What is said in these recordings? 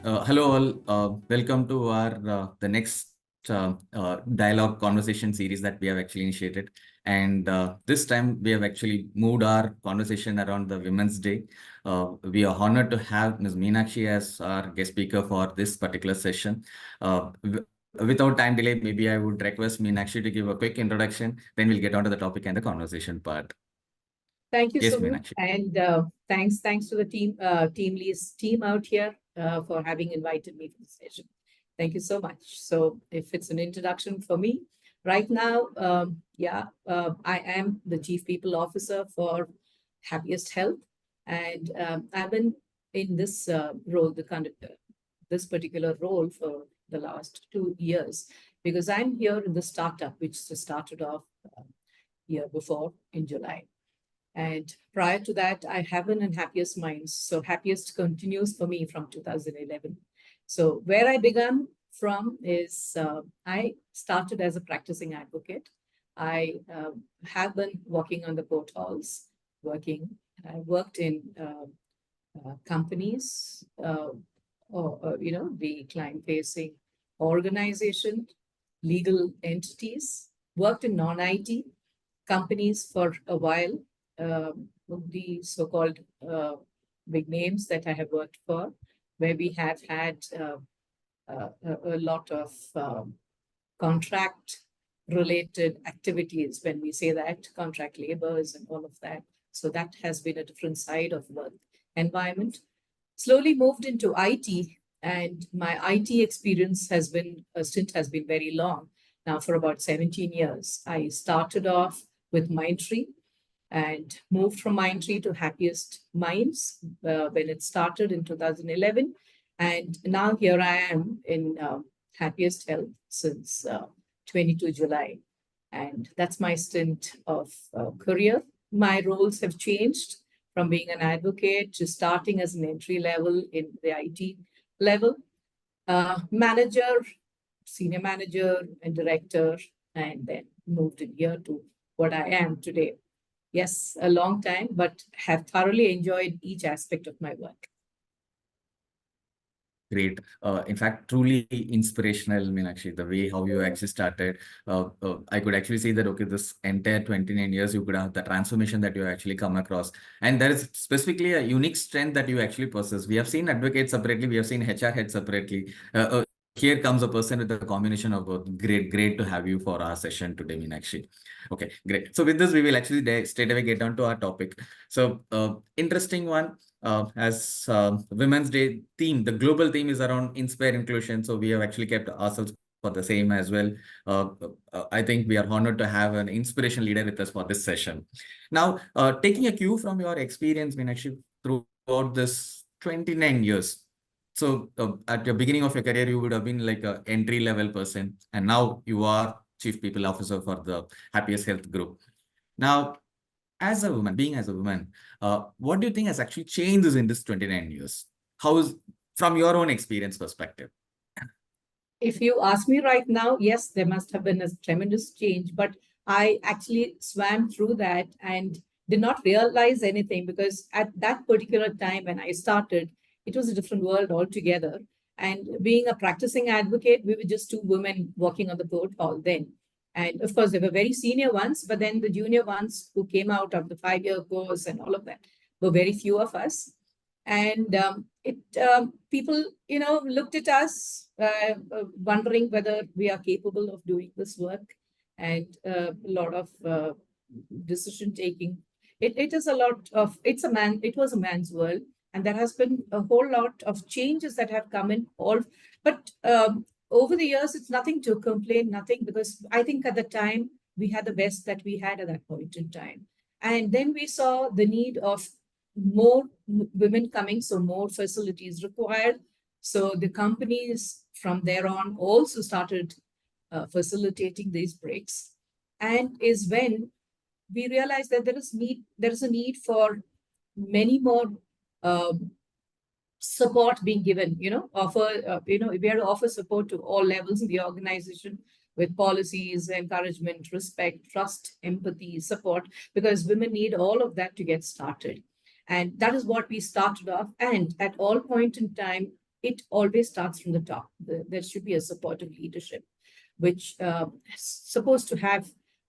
Hello all. Welcome to our the next dialogue conversation series that we have actually initiated. And this time we have actually moved our conversation around the Women's Day. We are honored to have Ms. Meenakshi as our guest speaker for this particular session. Without time delay, maybe I would request Meenakshi to give a quick introduction. Then we'll get on to the topic and the conversation part. Thank you Yes, so much. Meenakshi. And thanks to the TeamLease team out here for having invited me to the session. Thank you so much. So if it's an introduction for me, right now, I am the Chief People Officer for Happiest Health. And I've been in this role, this particular role for the last 2 years, because I'm here in the startup, which started off year before in July. And prior to that, I have been in Happiest Minds. So Happiest continues for me from 2011. So where I began from is I started as a practicing advocate. I have been working on the court halls, I worked in companies, the client-facing organization, legal entities, worked in non-IT companies for a while. The so-called big names that I have worked for, where we have had a lot of contract-related activities. When we say that, contract labors and all of that. So that has been a different side of work environment. Slowly moved into IT, and my IT experience has been very long now, for about 17 years. I started off with Mindtree and moved from Mindtree to Happiest Minds when it started in 2011. And now here I am in Happiest Health since 22 July. And that's my stint of career. My roles have changed from being an advocate to starting as an entry level in the IT level, manager, senior manager, and director, and then moved in here to what I am today. Yes, a long time, but have thoroughly enjoyed each aspect of my work. Great. In fact, truly inspirational, Meenakshi, the way how you actually started. I could actually see that, okay, this entire 29 years, you could have the transformation that you actually come across. And there is specifically a unique strength that you actually possess. We have seen advocates separately. We have seen HR heads separately. Here comes a person with a combination of both. Great to have you for our session today, Meenakshi. Okay, great. So with this, we will actually straight away get on to our topic. So interesting one. As Women's Day theme, the global theme is around inspire inclusion. So we have actually kept ourselves for the same as well. I think we are honored to have an inspiration leader with us for this session. Now, taking a cue from your experience, Meenakshi, throughout this 29 years. So at the beginning of your career, you would have been like an entry-level person, and now you are Chief People Officer for the Happiest Health Group. Now, as a woman, what do you think has actually changed in this 29 years? How is, from your own experience perspective? If you ask me right now, yes, there must have been a tremendous change, but I actually swam through that and did not realize anything, because at that particular time when I started, it was a different world altogether. And being a practicing advocate, we were just 2 women working on the court hall then. And of course, they were very senior ones, but then the junior ones who came out of the 5-year course and all of that were very few of us. And people, looked at us, wondering whether we are capable of doing this work, and a lot of decision taking. It was a man's world, and there has been a whole lot of changes that have come in all, but over the years, it's nothing to complain, nothing, because I think at the time we had the best that we had at that point in time. And then we saw the need of more women coming, so more facilities required. So the companies from there on also started facilitating these breaks. And is when we realized that there is a need for many more support being given, we have to offer support to all levels in the organization with policies, encouragement, respect, trust, empathy, support, because women need all of that to get started. And that is what we started off. And at all point in time, it always starts from the top. There should be a supportive leadership, which is supposed to have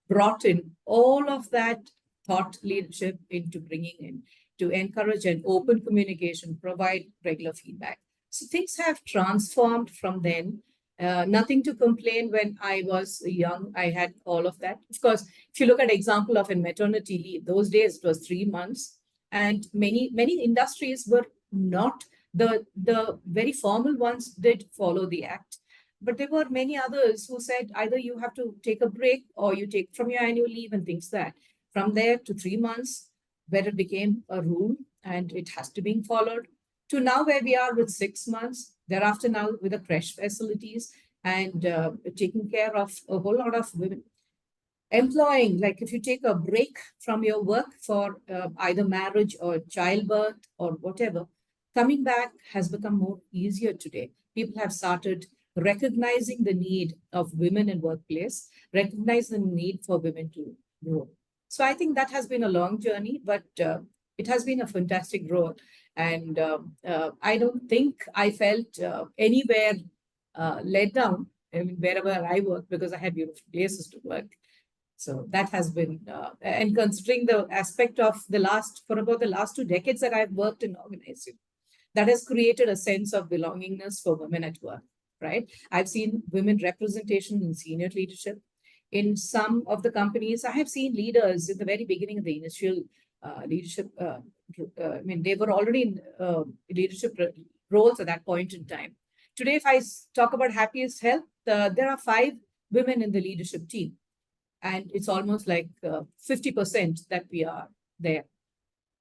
brought in all of that thought leadership into bringing in to encourage an open communication, provide regular feedback. So things have transformed from then. Nothing to complain. When I was young, I had all of that. Of course, if you look at example of a maternity leave, those days it was 3 months, and many industries were not the very formal ones did follow the act, but there were many others who said either you have to take a break or you take from your annual leave and things that. From there to 3 months, where it became a rule and it has to be followed, to now where we are with 6 months, thereafter now with the crash facilities and taking care of a whole lot of women. Employing, like if you take a break from your work for either marriage or childbirth or whatever, coming back has become more easier today. People have started recognizing the need of women in workplace, recognize the need for women to grow. So I think that has been a long journey, but it has been a fantastic growth. And I don't think I felt anywhere let down, I mean, wherever I work, because I had beautiful places to work. So that has been, and considering the aspect of for about the last 2 decades that I've worked in organizing, that has created a sense of belongingness for women at work, right? I've seen women representation in senior leadership. In some of the companies, I have seen leaders in the very beginning of the initial leadership. I mean, they were already in leadership roles at that point in time. Today, if I talk about Happiest Health, there are 5 women in the leadership team. And it's almost like 50% that we are there.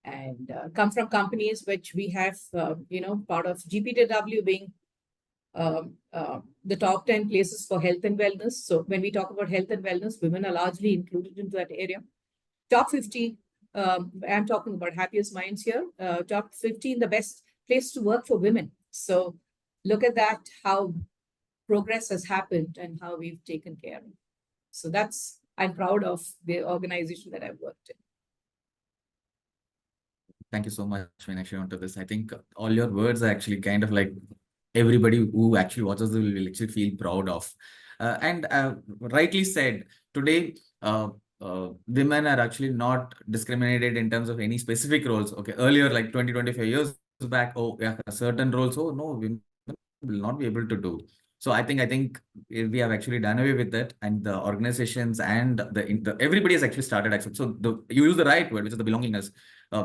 And come from companies which we have, part of GPTW being the top 10 places for health and wellness. So when we talk about health and wellness, women are largely included into that area. Top 50, I'm talking about Happiest Minds here, top 15, the best place to work for women. So look at that, how progress has happened and how we've taken care of it. So I'm proud of the organization that I've worked in. Thank you so much, Meenakshi, onto this. I think all your words are actually kind of like everybody who actually watches this will actually feel proud of. And rightly said, today, women are actually not discriminated in terms of any specific roles. Okay, earlier, like 25 years back, oh, yeah, certain roles, oh, no, women will not be able to do. So I think we have actually done away with that, and the organizations and everybody has actually started accept. So you use the right word, which is the belongingness,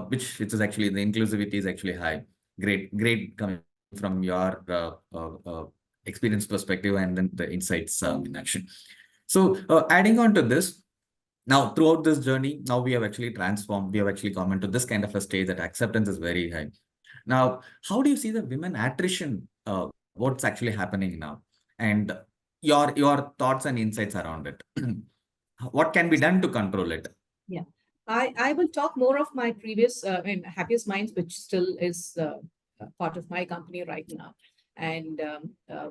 which is actually the inclusivity is actually high. Great coming from your experience perspective and then the insights in action. So adding on to this, now throughout this journey, now we have actually transformed. We have actually come into this kind of a stage that acceptance is very high. Now, how do you see the women attrition? What's actually happening now, and your thoughts and insights around it? What can be done to control it? Yeah, I will talk more of my previous Happiest Minds, which still is part of my company right now, and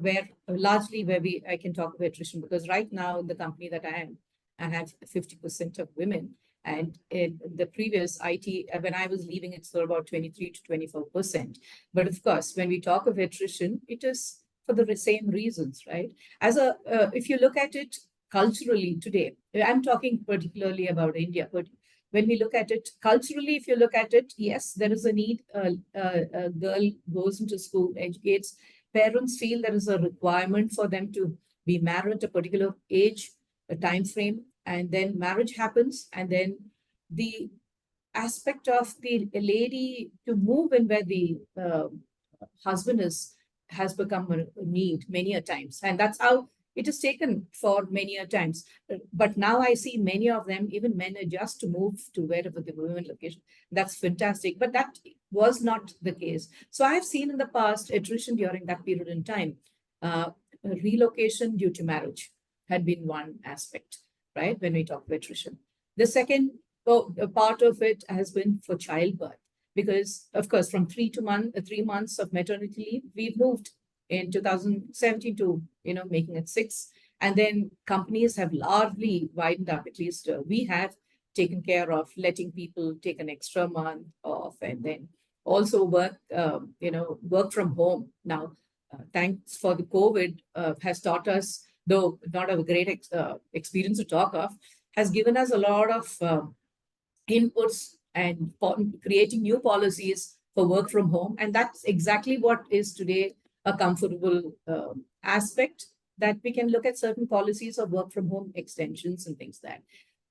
where I can talk about attrition, because right now in the company that I am, I have 50% of women. And in the previous IT, when I was leaving, it's about 23 to 24%. But of course, when we talk of attrition, it is for the same reasons, right? If you look at it culturally today, I'm talking particularly about India, but when we look at it culturally, if you look at it, yes, there is a need. A girl goes into school, educates. Parents feel there is a requirement for them to be married at a particular age, a time frame, and then marriage happens, and then the aspect of the lady to move in where the husband has become a need many a times, and that's how it is taken for many a times. But now I see many of them, even men, adjust to move to wherever the women location. That's fantastic, but that was not the case. So I've seen in the past attrition during that period in time. Relocation due to marriage had been one aspect, right? When we talk about attrition. The second part of it has been for childbirth, because of course, from 3 months of maternity leave, we've moved in 2017 to, making it 6. And then companies have largely widened up. At least we have taken care of letting people take an extra month off and then also work, work from home now. Thanks for the COVID, has taught us, though not a great experience to talk of, has given us a lot of inputs and creating new policies for work from home. And that's exactly what is today a comfortable aspect, that we can look at certain policies of work from home extensions and things that.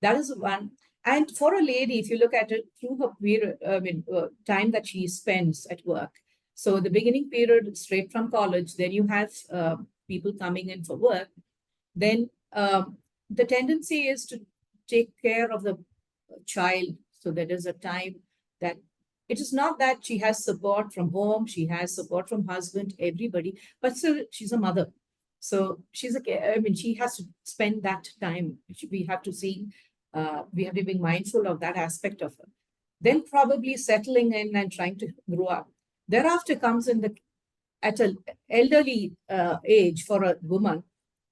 That is one. And for a lady, if you look at it through her period, time that she spends at work. So the beginning period straight from college, then you have people coming in for work. Then the tendency is to take care of the child. So there is a time that it is not that she has support from home, she has support from husband, everybody, but still she's a mother. So she has to spend that time. We have to see, we have to be mindful of that aspect of her. Then probably settling in and trying to grow up. Thereafter comes at an elderly age for a woman,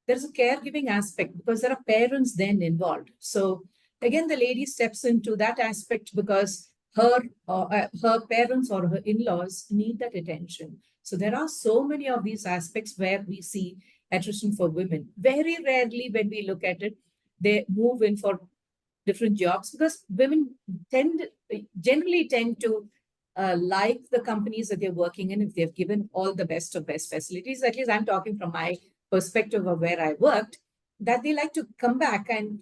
there's a caregiving aspect because there are parents then involved. So again, the lady steps into that aspect because her parents or her in-laws need that attention. So there are so many of these aspects where we see attrition for women. Very rarely when we look at it, they move in for different jobs because women generally tend to like the companies that they're working in if they've given all the best of best facilities. At least I'm talking from my perspective of where I worked, that they like to come back and,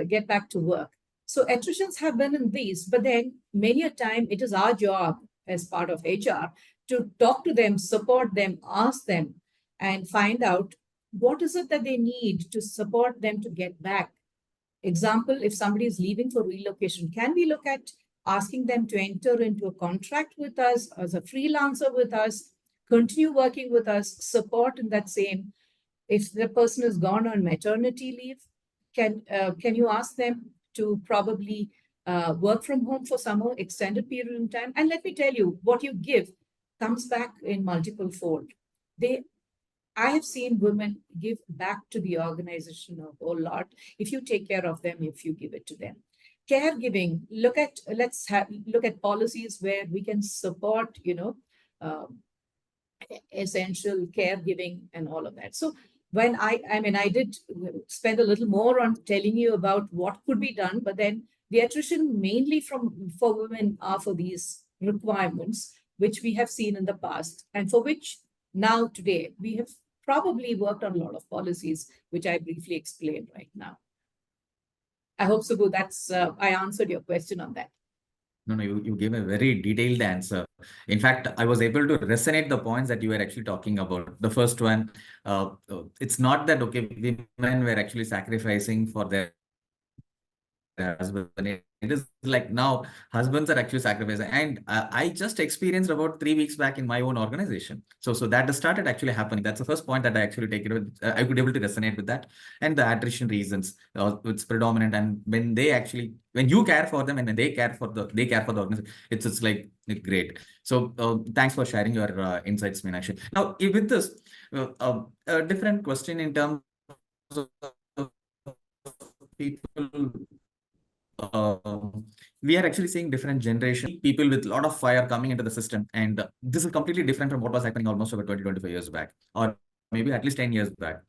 get back to work. So attritions have been in these, but then many a time it is our job as part of HR to talk to them, support them, ask them, and find out what is it that they need to support them to get back. Example, if somebody is leaving for relocation, can we look at asking them to enter into a contract with us as a freelancer with us, continue working with us, support in that same. If the person is gone on maternity leave, can you ask them to probably work from home for some more extended period of time? And let me tell you, what you give comes back in multiple fold. I have seen women give back to the organization a whole lot if you take care of them, if you give it to them. Caregiving, let's look at policies where we can support, essential caregiving and all of that. So when I did spend a little more on telling you about what could be done, but then the attrition mainly for women are for these requirements, which we have seen in the past, and for which now today we have probably worked on a lot of policies, which I briefly explained right now. I hope, Subbu, that's I answered your question on that. No, you gave a very detailed answer. In fact, I was able to resonate the points that you were actually talking about. The first one, it's not that, okay, women were actually sacrificing for their husband. It is like now husbands are actually sacrificing. And I just experienced about 3 weeks back in my own organization. So that started actually happening. That's the first point that I actually take it with. I could able to resonate with that. And the attrition reasons, it's predominant. And when you care for them and when they care for the organization, it's like great. So thanks for sharing your insights, Meenakshi. Now with this, a different question in terms of people. We are actually seeing different generation people with a lot of fire coming into the system, and this is completely different from what was happening almost over 20-25 years back, or maybe at least 10 years back.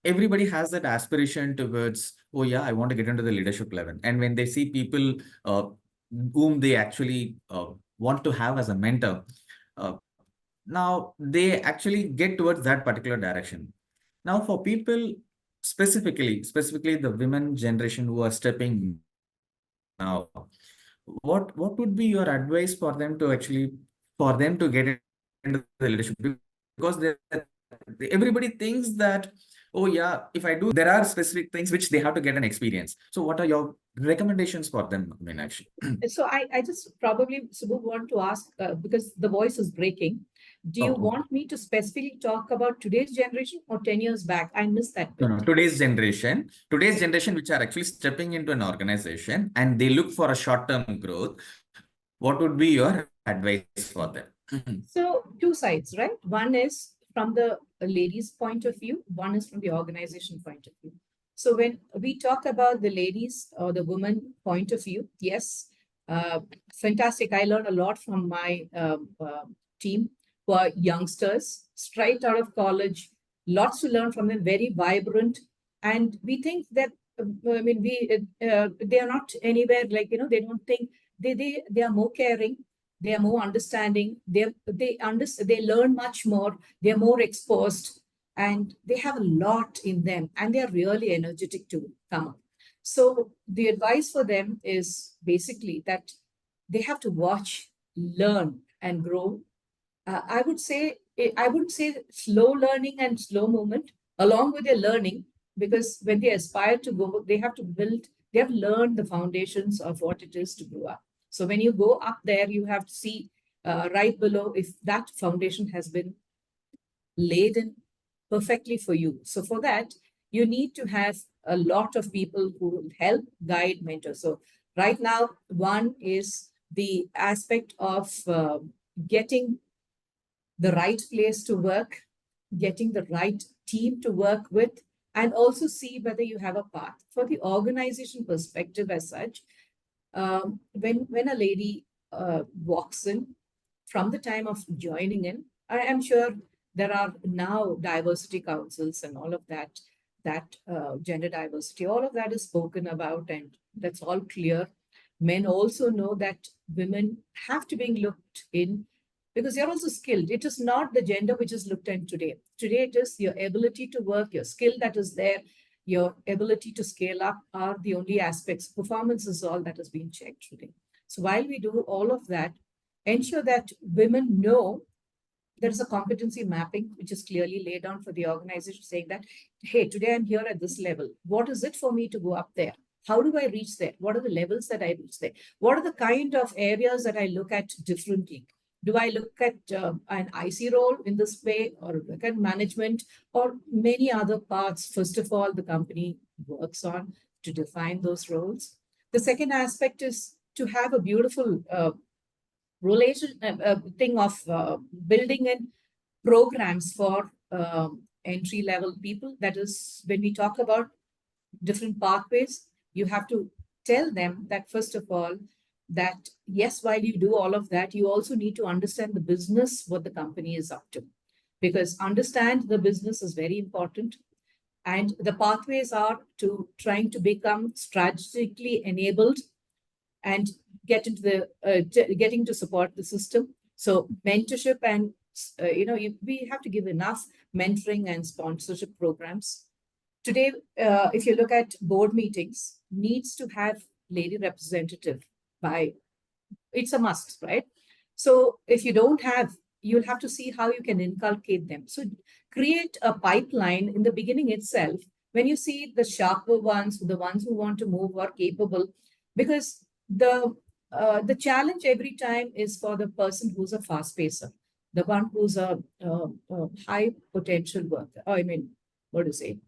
Everybody has that aspiration towards, oh yeah, I want to get into the leadership level. And when they see people whom they actually want to have as a mentor, now they actually get towards that particular direction. Now for people specifically the women generation who are stepping now, what would be your advice for them to get into the leadership? Because everybody thinks that, oh yeah, if I do, there are specific things which they have to get an experience. So what are your recommendations for them, Meenakshi? So I just probably, Subbu, want to ask, because the voice is breaking. Do you want me to specifically talk about today's generation or 10 years back? I missed that bit. No, today's generation, which are actually stepping into an organization and they look for a short-term growth. What would be your advice for them? So two sides, right? One is from the ladies' point of view, one is from the organization point of view. So when we talk about the ladies or the woman point of view, yes, Fantastic. I learned a lot from my team who are youngsters, straight out of college, lots to learn from them, very vibrant. And we think that, they are not anywhere like, they don't think, they are more caring, they are more understanding, they learn much more, they're more exposed, and they have a lot in them, and they're really energetic to come up. So the advice for them is basically that they have to watch, learn, and grow. I would say, I wouldn't say slow learning and slow movement along with their learning, because when they aspire to go, they have to learn the foundations of what it is to grow up. So when you go up there, you have to see right below if that foundation has been laid in perfectly for you. So for that, you need to have a lot of people who will help, guide, mentor. So right now, one is the aspect of getting the right place to work, getting the right team to work with, and also see whether you have a path. For the organization perspective as such, when a lady walks in, from the time of joining in, I am sure there are now diversity councils and all of that, gender diversity, all of that is spoken about, and that's all clear. Men also know that women have to be looked in because they're also skilled. It is not the gender which is looked at today. Today, it is your ability to work, your skill that is there, your ability to scale up are the only aspects. Performance is all that is being checked today. So while we do all of that, ensure that women know there is a competency mapping which is clearly laid down for the organization, saying that, hey, today I'm here at this level. What is it for me to go up there? How do I reach there? What are the levels that I reach there? What are the kind of areas that I look at differently? Do I look at an IC role in this way, or look at management, or many other parts? First of all, the company works on to define those roles. The second aspect is to have a beautiful thing of building in programs for entry-level people. That is, when we talk about different pathways, you have to tell them that, first of all, that yes, while you do all of that, you also need to understand the business, what the company is up to, because understand the business is very important. And the pathways are to trying to become strategically enabled and getting to support the system. So mentorship and, we have to give enough mentoring and sponsorship programs. Today, if you look at board meetings, needs to have lady representative it's a must, right? So if you don't have, you'll have to see how you can inculcate them. So create a pipeline in the beginning itself. When you see the sharper ones, the ones who want to move are capable, because the challenge every time is for the person who's a fast pacer, the one who's a high potential worker. What to say?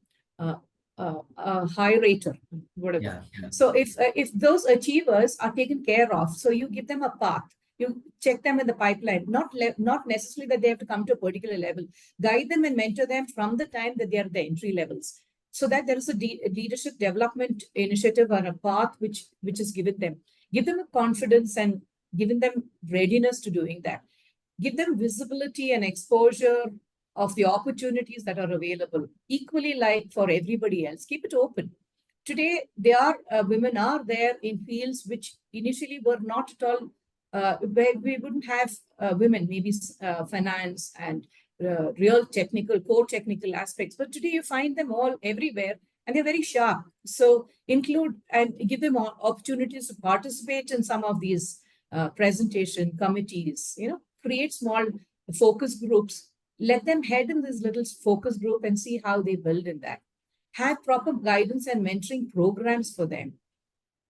A high rater, whatever. Yeah. So if those achievers are taken care of, so you give them a path, you check them in the pipeline, not necessarily that they have to come to a particular level, guide them and mentor them from the time that they are at the entry levels, so that there is a leadership development initiative or a path which is given them. Give them a confidence and giving them readiness to doing that. Give them visibility and exposure of the opportunities that are available, equally like for everybody else. Keep it open. Today, women are there in fields which initially were not at all, where we wouldn't have women, maybe finance and real technical, core technical aspects. But today you find them all everywhere, and they're very sharp. So include and give them opportunities to participate in some of these presentation committees, create small focus groups. Let them head in this little focus group and see how they build in that. Have proper guidance and mentoring programs for them.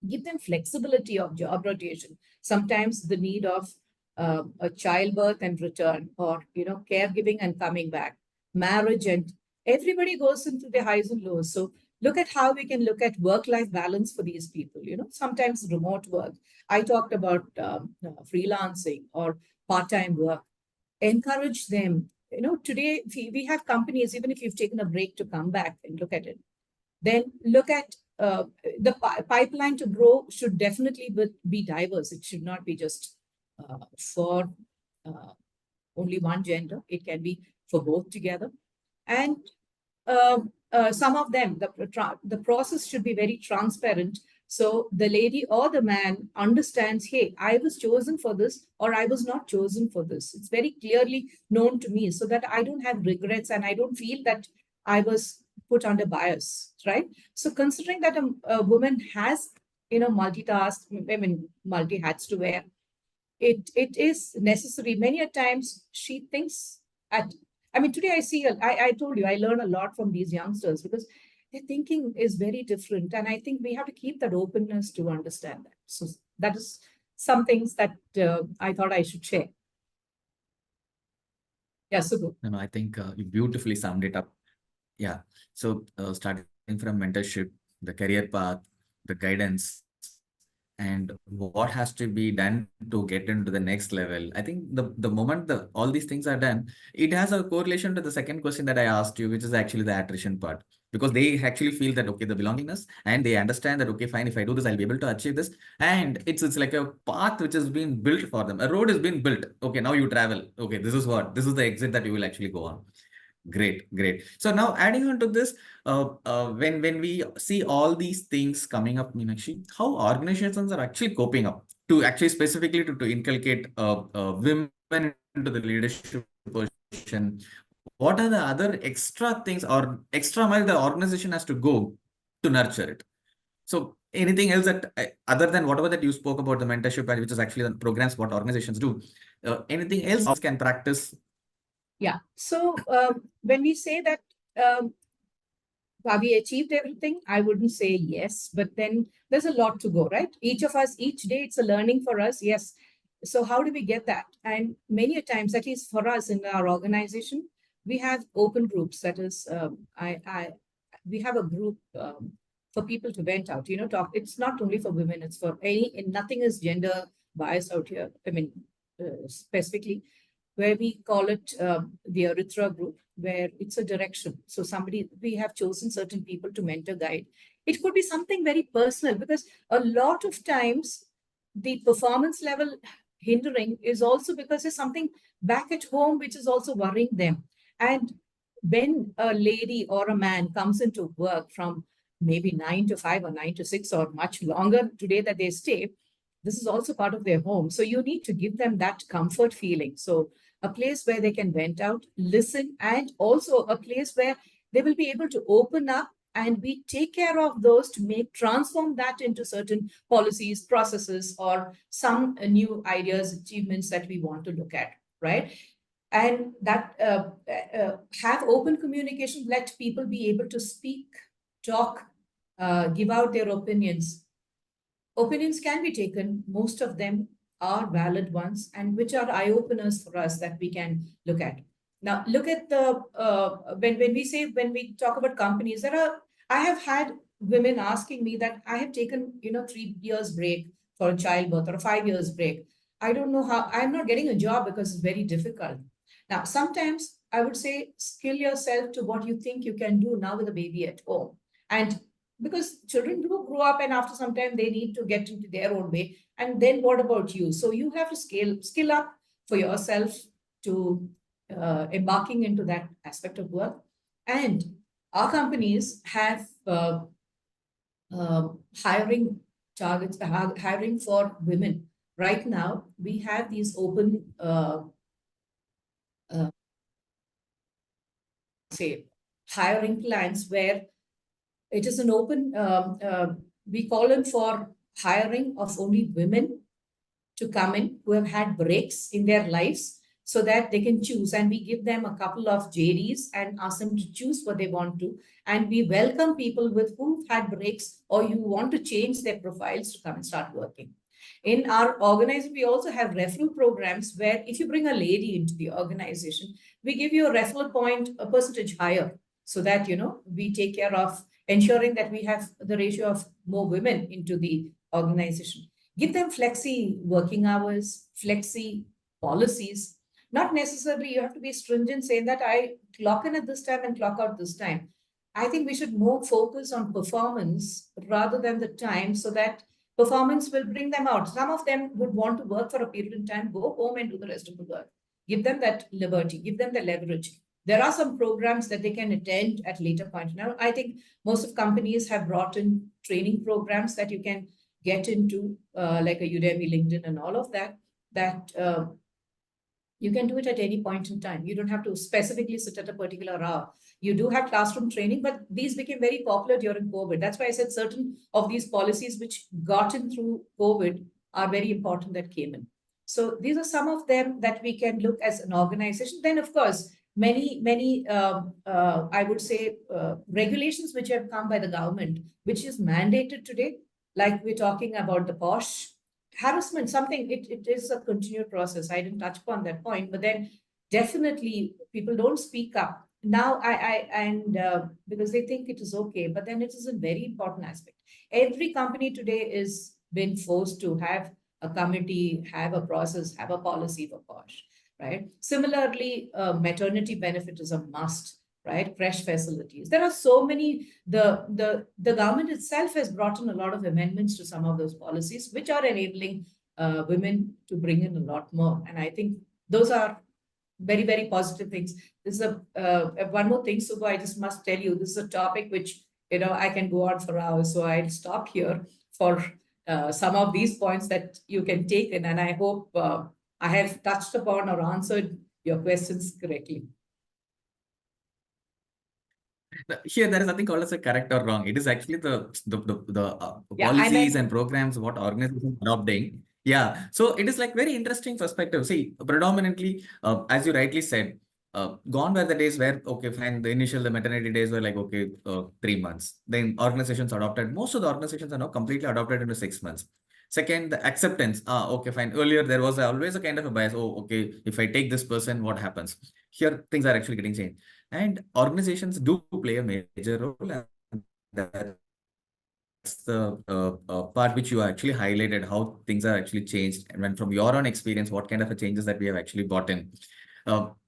Give them flexibility of job rotation. Sometimes the need of a childbirth and return, or caregiving and coming back, marriage, and everybody goes into the highs and lows. So look at how we can look at work-life balance for these people. Sometimes remote work. I talked about freelancing or part-time work. Encourage them. Today we have companies, even if you've taken a break to come back and look at it, then look at the pipeline to grow should definitely be diverse. It should not be just for only one gender. It can be for both together. And some of them, the process should be very transparent. So the lady or the man understands, hey, I was chosen for this or I was not chosen for this. It's very clearly known to me so that I don't have regrets and I don't feel that I was put under bias, right? So considering that a woman has, multitask, multi hats to wear, it is necessary. Many a times she thinks today I told you, I learn a lot from these youngsters because their thinking is very different. And I think we have to keep that openness to understand that. So that is some things that I thought I should share. Yeah, so good. No, I think you beautifully summed it up. Yeah. So starting from mentorship, the career path, the guidance, and what has to be done to get into the next level. I think the moment all these things are done, it has a correlation to the second question that I asked you, which is actually the attrition part. Because they actually feel that, okay, the belongingness, and they understand that, okay, fine, if I do this, I'll be able to achieve this. And it's like a path which has been built for them. A road has been built. Okay, now you travel. Okay, this is the exit that you will actually go on. Great, great. So now adding on to this, when we see all these things coming up, Meenakshi, how organizations are actually coping up to actually specifically to inculcate women into the leadership position? What are the other extra things or extra mile the organization has to go to nurture it? So anything else that other than whatever that you spoke about the mentorship, which is actually the programs what organizations do, anything else can practice? Yeah. So when we say that have we achieved everything? I wouldn't say yes, but then there's a lot to go, right? Each of us, each day, it's a learning for us. Yes. So how do we get that? And many a times, at least for us in our organization, we have open groups. That is, we have a group for people to vent out. Talk. It's not only for women. It's for and nothing is gender biased out here. Specifically, where we call it the Arithra group, where it's a direction. So we have chosen certain people to mentor guide. It could be something very personal because a lot of times the performance level hindering is also because there's something back at home which is also worrying them. And when a lady or a man comes into work from maybe 9 to 5 or 9 to 6 or much longer today that they stay, this is also part of their home. So you need to give them that comfort feeling. So a place where they can vent out, listen, and also a place where they will be able to open up, and we take care of those to transform that into certain policies, processes, or some new ideas, achievements that we want to look at, right? And that have open communication, let people be able to speak, talk, give out their opinions. Opinions can be taken, most of them are valid ones, and which are eye-openers for us that we can look at. Now, look at the, when we talk about companies, I have had women asking me that I have taken, 3 years break for childbirth or a 5 years break. I don't know how, I'm not getting a job because it's very difficult. Now, sometimes I would say, skill yourself to what you think you can do now with a baby at home. And because children do grow up and after some time they need to get into their own way. And then what about you? So you have to skill up for yourself to embarking into that aspect of work. And our companies have hiring targets, hiring for women. Right now, we have these open hiring plans where it is an open, we call in for hiring of only women to come in who have had breaks in their lives so that they can choose. And we give them a couple of JDs and ask them to choose what they want to. And we welcome people with who've had breaks or you want to change their profiles to come and start working. In our organization, we also have referral programs where if you bring a lady into the organization, we give you a referral point, a percentage higher, so that, we take care of ensuring that we have the ratio of more women into the organization. Give them flexi working hours, flexi policies. Not necessarily you have to be stringent saying that I clock in at this time and clock out this time. I think we should more focus on performance rather than the time, so that performance will bring them out. Some of them would want to work for a period of time, go home and do the rest of the work. Give them that liberty, give them the leverage. There are some programs that they can attend at later point. Now, I think most of companies have brought in training programs that you can get into, like a Udemy, LinkedIn, and all of that, you can do it at any point in time. You don't have to specifically sit at a particular hour. You do have classroom training, but these became very popular during COVID. That's why I said certain of these policies which got in through COVID are very important that came in. So these are some of them that we can look as an organization. Then, of course, many, I would say, regulations which have come by the government, which is mandated today, like we're talking about the POSH, harassment, something, it is a continued process. I didn't touch upon that point, but then definitely people don't speak up. Now, because they think it is okay, but then it is a very important aspect. Every company today is been forced to have a committee, have a process, have a policy for POSH, right? Similarly, maternity benefit is a must, right? Fresh facilities. There are so many, the government itself has brought in a lot of amendments to some of those policies, which are enabling women to bring in a lot more. And I think those are very, very positive things. This is one more thing, Subha, I just must tell you, this is a topic which, I can go on for hours. So I'll stop here for some of these points that you can take in. And I hope I have touched upon or answered your questions correctly. Here, there is nothing called as a correct or wrong. It is actually the Yeah, policies and programs what organizations are adopting. Yeah, so it is like very interesting perspective. See, predominantly, as you rightly said, gone were the days where, okay, fine, the maternity days were like, okay, 3 months. Then organizations adopted, most of the organizations are now completely adopted into 6 months. Second, the acceptance. Okay, fine. Earlier, there was always a kind of a bias. Oh, okay, if I take this person, what happens? Here, things are actually getting changed. And organizations do play a major role. And that's the part which you actually highlighted, how things are actually changed. And when from your own experience, what kind of changes that we have actually brought in.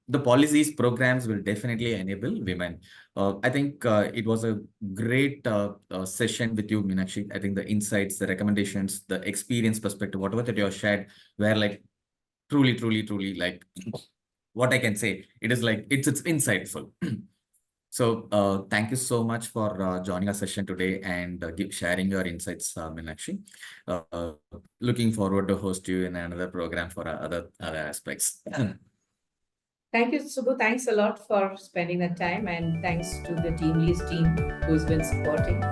The policies, programs will definitely enable women. I think it was a great session with you, Meenakshi. I think the insights, the recommendations, the experience perspective, whatever that you have shared, were like truly like what I can say. It is like, it's insightful. So thank you so much for joining our session today and sharing your insights, Meenakshi. Looking forward to host you in another program for other aspects. Thank you, Subbu. Thanks a lot for spending that time, and thanks to the TeamLease team who's been supporting.